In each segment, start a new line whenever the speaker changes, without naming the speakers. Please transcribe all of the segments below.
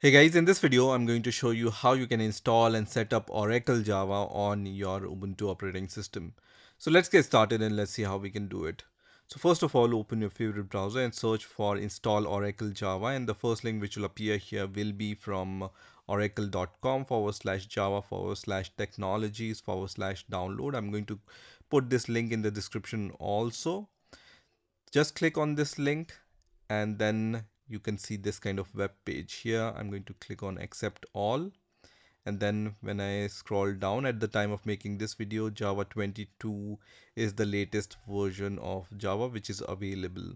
Hey guys, in this video, I'm going to show you how you can install and set up Oracle Java on your Ubuntu operating system. So let's get started and let's see how we can do it. So first of all, open your favorite browser and search for install Oracle Java, and the first link which will appear here will be from oracle.com/java/technologies/download. I'm going to put this link in the description also. Just click on this link and then you can see this kind of web page here. I'm going to click on accept all, and then when I scroll down, at the time of making this video, Java 22 is the latest version of Java which is available.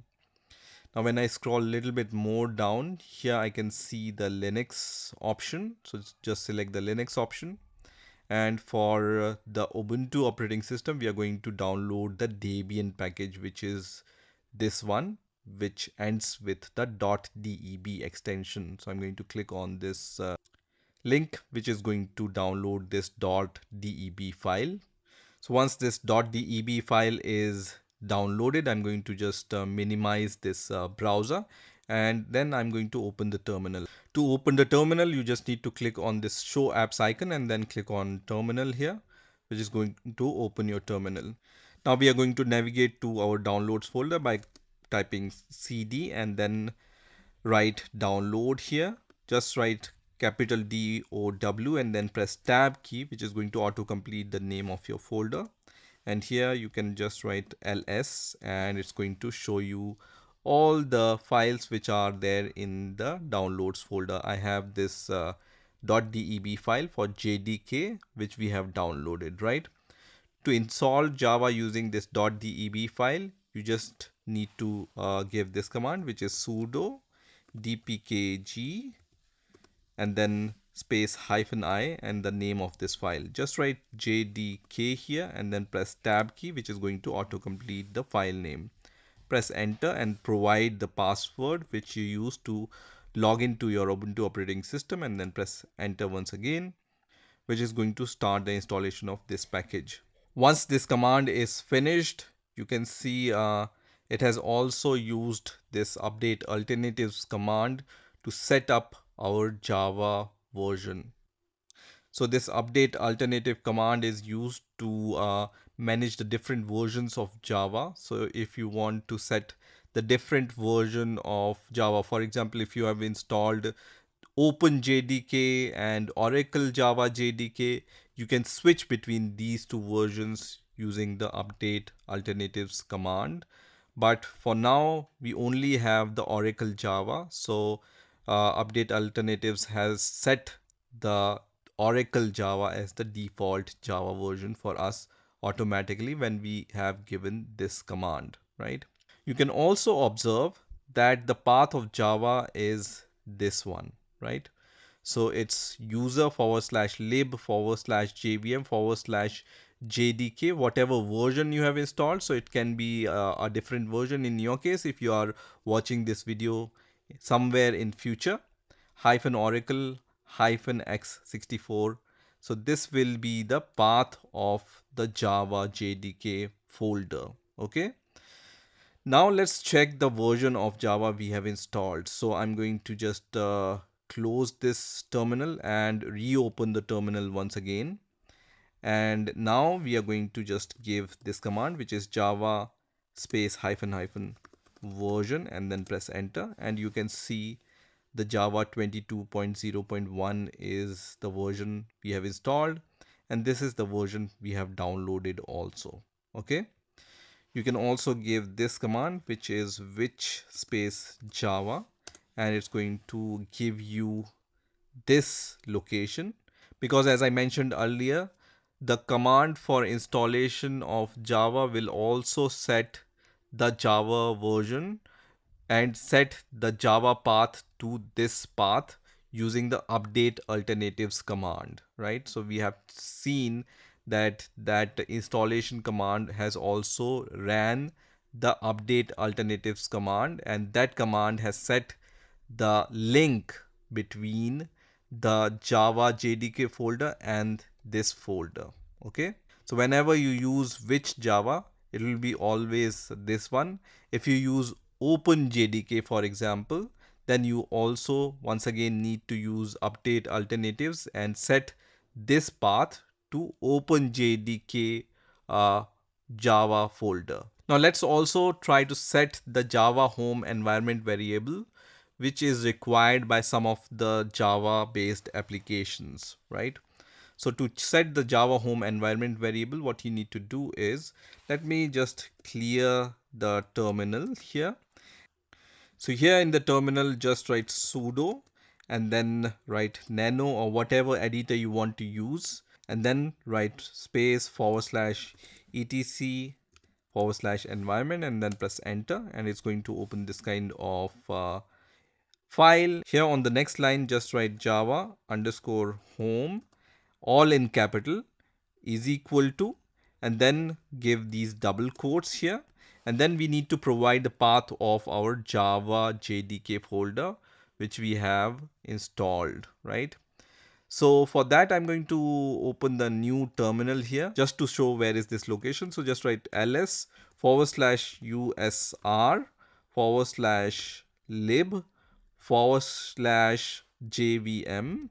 Now when I scroll a little bit more down here, I can see the Linux option, so just select the Linux option. And for the Ubuntu operating system, we are going to download the Debian package, which is this one, which ends with the .deb extension. So I'm going to click on this link, which is going to download this .deb file. So once this .deb file is downloaded, I'm going to just minimize this browser, and then I'm going to open the terminal. To open the terminal, you just need to click on this show apps icon and then click on terminal here, which is going to open your terminal. Now we are going to navigate to our downloads folder by typing cd and then write download here. Just write capital DOW and then press tab key, which is going to auto complete the name of your folder. And here you can just write ls and it's going to show you all the files which are there in the downloads folder. I have this .deb file for JDK which we have downloaded, right? To install Java using this .deb file, you just need to give this command, which is sudo dpkg and then space -i and the name of this file. Just write JDK here and then press tab key, which is going to auto complete the file name. Press enter and provide the password which you use to log into your Ubuntu operating system, and then press enter once again, which is going to start the installation of this package. Once this command is finished, you can see it has also used this update alternatives command to set up our Java version. So this update alternative command is used to manage the different versions of Java. So if you want to set the different version of Java, for example, if you have installed Open-JDK and Oracle Java JDK, you can switch between these two versions using the update alternatives command. But for now, we only have the Oracle Java. So update alternatives has set the Oracle Java as the default Java version for us automatically when we have given this command, right? You can also observe that the path of Java is this one, right? So it's user/lib/jvm/JDK, whatever version you have installed. So it can be a different version in your case if you are watching this video somewhere in future, -oracle -x64. So this will be the path of the Java JDK folder. Okay. Now let's check the version of Java we have installed. So I'm going to just close this terminal and reopen the terminal once again. And now we are going to just give this command, which is java space --version, and then press enter. And you can see the Java 22.0.1 is the version we have installed. And this is the version we have downloaded also. Okay. You can also give this command, which is which space Java, and it's going to give you this location, because as I mentioned earlier, the command for installation of Java will also set the Java version and set the Java path to this path using the update alternatives command, right? So we have seen that installation command has also ran the update alternatives command, and that command has set the link between the Java JDK folder and this folder. Okay, so whenever you use which Java, it will be always this one. If you use Open-JDK, for example, then you also once again need to use update alternatives and set this path to Open-JDK Java folder. Now let's also try to set the Java home environment variable, which is required by some of the Java based applications, right? So to set the Java home environment variable, what you need to do is, let me just clear the terminal here. So here in the terminal, just write sudo and then write nano or whatever editor you want to use, and then write space /etc /environment and then press enter, and it's going to open this kind of file. Here on the next line, just write java underscore home all in capital is equal to, and then give these double quotes here, and then we need to provide the path of our Java JDK folder which we have installed, right? So for that, I'm going to open the new terminal here just to show where is this location. So just write ls /usr /lib /jvm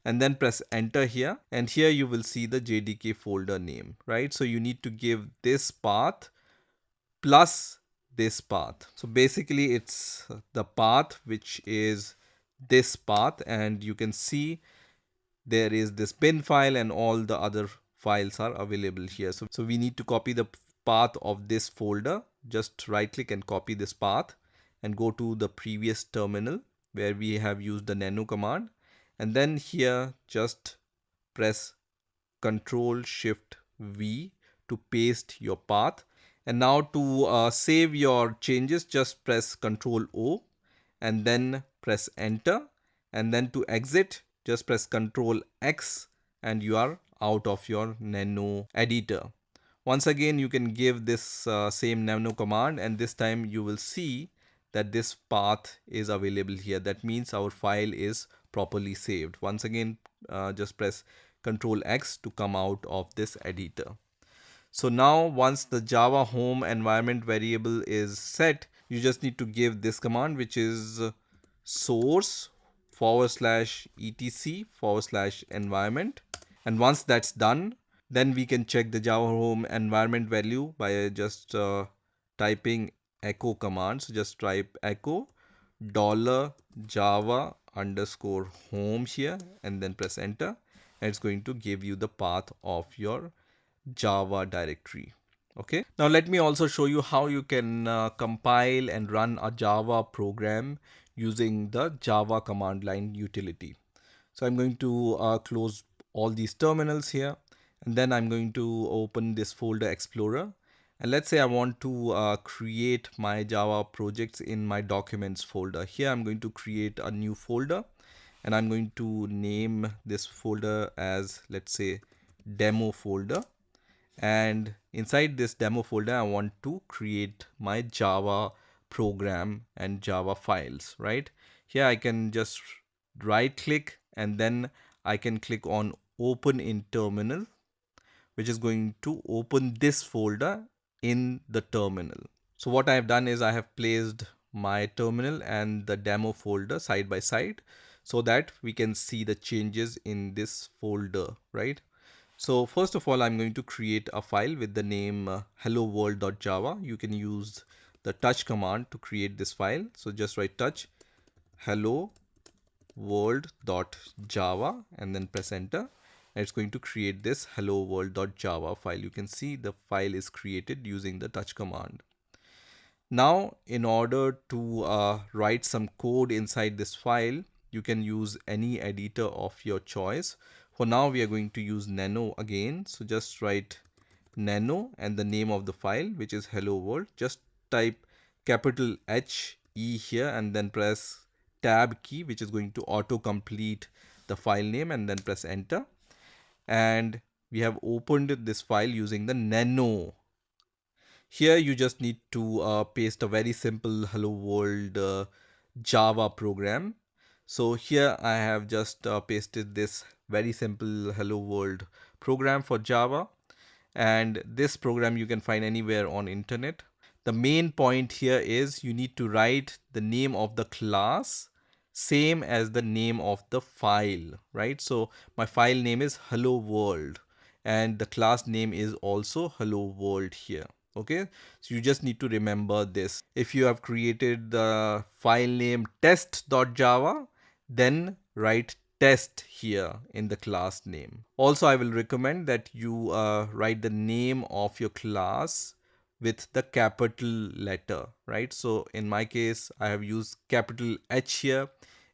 and then press enter here, and here you will see the JDK folder name, right? So you need to give this path plus this path. So basically it's the path which is this path, and you can see there is this bin file and all the other files are available here. So we need to copy the path of this folder. Just right click and copy this path and go to the previous terminal where we have used the nano command, and then here just press Ctrl Shift V to paste your path. And now to save your changes, just press Ctrl O and then press enter, and then to exit just press Ctrl X and you are out of your nano editor. Once again you can give this same nano command, and this time you will see that this path is available here. That means our file is properly saved. Once again just press Ctrl X to come out of this editor. So now once the Java home environment variable is set, you just need to give this command, which is source /etc /environment. And once that's done, then we can check the Java home environment value by just typing echo command. So just type echo $java underscore home here and then press enter, and it's going to give you the path of your Java directory. Okay, now let me also show you how you can compile and run a Java program using the Java command line utility. So I'm going to close all these terminals here, and then I'm going to open this folder explorer, and let's say I want to create my Java projects in my documents folder. Here I'm going to create a new folder, and I'm going to name this folder as, let's say, demo folder. And inside this demo folder I want to create my Java program and Java files, right? Here I can just right click and then I can click on open in terminal, which is going to open this folder in the terminal. So what I have done is I have placed my terminal and the demo folder side by side so that we can see the changes in this folder, right? So first of all, I'm going to create a file with the name hello world.java. You can use the touch command to create this file. So just write touch hello world.java and then press enter. And it's going to create this hello world.java file. You can see the file is created using the touch command. Now, in order to write some code inside this file, you can use any editor of your choice. For now, we are going to use nano again. So just write nano and the name of the file, which is hello world. Just type capital HE here and then press tab key, which is going to auto complete the file name, and then press enter. And we have opened this file using the nano. Here you just need to paste a very simple hello world Java program. So here I have just pasted this very simple hello world program for Java, and this program you can find anywhere on internet. the main point here is you need to write the name of the class same as the name of the file, right? So my file name is hello world and the class name is also hello world here. Okay, so you just need to remember this. If you have created the file name test.java, then write test here in the class name. Also, I will recommend that you write the name of your class with the capital letter, right? So in my case, I have used capital H here.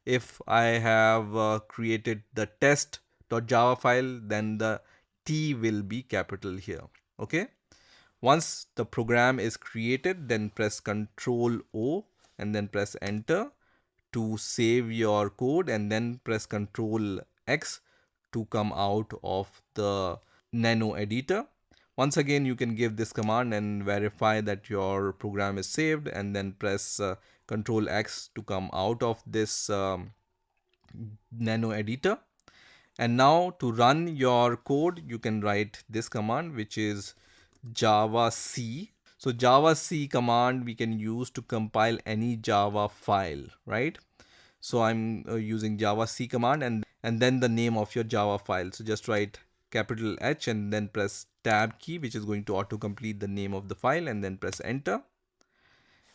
If I have created the test.java file, then the T will be capital here. Okay. Once the program is created, then press Ctrl O and then press enter to save your code, and then press Ctrl X to come out of the nano editor. Once again, you can give this command and verify that your program is saved, and then press Ctrl X to come out of this nano editor. And now to run your code, you can write this command, which is Java C. So Java C command we can use to compile any Java file, right? So I'm using Java C command and then the name of your Java file. So just write capital H and then press tab key, which is going to autocomplete the name of the file, and then press enter.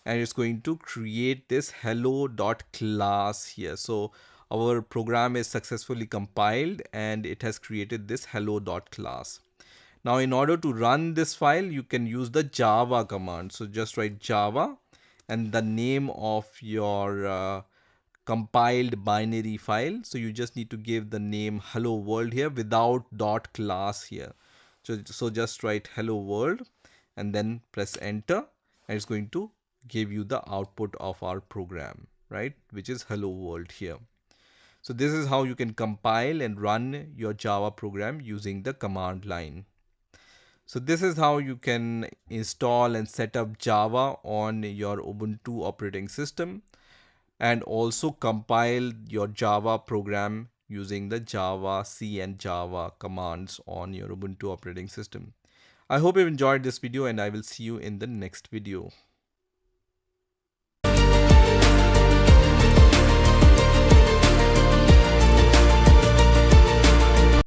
And it's going to create this hello.class here. So our program is successfully compiled and it has created this hello.class. Now in order to run this file, you can use the Java command. So just write Java and the name of your compiled binary file. So you just need to give the name hello world here without dot class here. So just write hello world and then press enter, and it's going to give you the output of our program, right? Which is hello world here. So this is how you can compile and run your Java program using the command line. So this is how you can install and set up Java on your Ubuntu operating system, and also compile your Java program using the Java C and Java commands on your Ubuntu operating system. I hope you enjoyed this video, and I will see you in the next video.